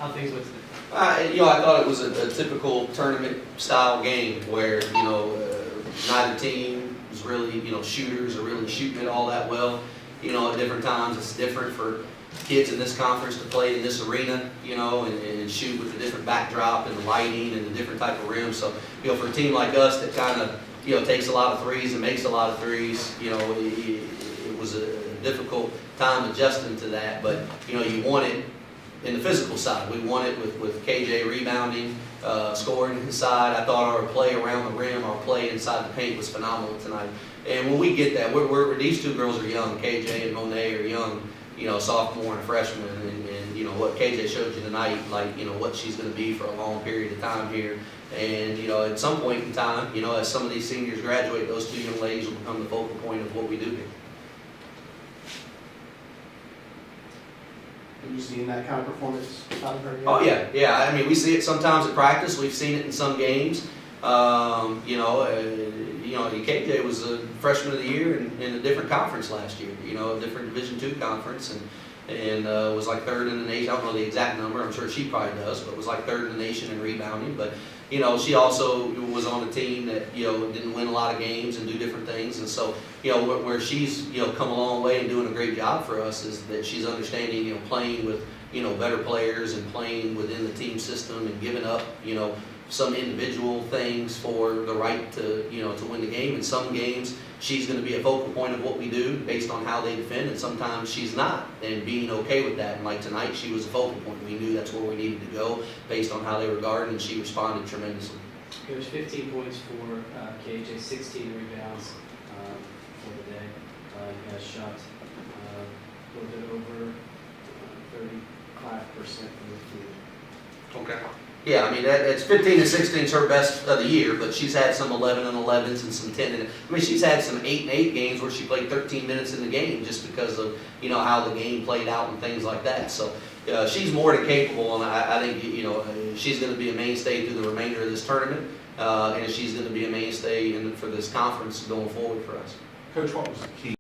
how things went today. I thought it was a typical tournament-style game where, neither team was really, shooters are really shooting it all that well. At different times, it's different for kids in this conference to play in this arena, and shoot with a different backdrop and the lighting and the different type of rim. So, for a team like us that kind of, takes a lot of threes and makes a lot of threes, it was a difficult time adjusting to that. But, you want it in the physical side. We won it with KJ rebounding, scoring inside. I thought our play around the rim, our play inside the paint was phenomenal tonight. And when we get that, these two girls are young. KJ and Monet are young, sophomore and freshman. And what KJ showed you tonight, what she's going to be for a long period of time here. And, at some point in time, as some of these seniors graduate, those two young ladies will become the focal point of what we do here. Have you seen that kind of performance out of her yet? Oh yeah. I mean, we see it sometimes at practice. We've seen it in some games. KJ was a freshman of the year in a different conference last year. A different Division II conference, and was like third in the nation. I don't know the exact number. I'm sure she probably does, but was like third in the nation in rebounding. But she also was on a team that didn't win a lot of games and do different things. And so where she's come a long way and doing a great job for us is that she's understanding playing with better players and playing within the team system and giving up some individual things for the right to to win the game. In some games she's going to be a focal point of what we do based on how they defend, and sometimes she's not, and being okay with that. And like tonight, she was a focal point. We knew that's where we needed to go based on how they were guarded, and she responded tremendously. It was 15 points for KJ, 16 rebounds for the day. You guys shot a little bit over 35% from the field. Okay. Yeah, I mean, it's 15 and 16 is her best of the year, but she's had some 11 and 11s and some 10 and, I mean, she's had some 8 and 8 games where she played 13 minutes in the game just because of, how the game played out and things like that. So, she's more than capable, and I think, she's going to be a mainstay through the remainder of this tournament, and she's going to be a mainstay for this conference going forward for us. Coach, what was the key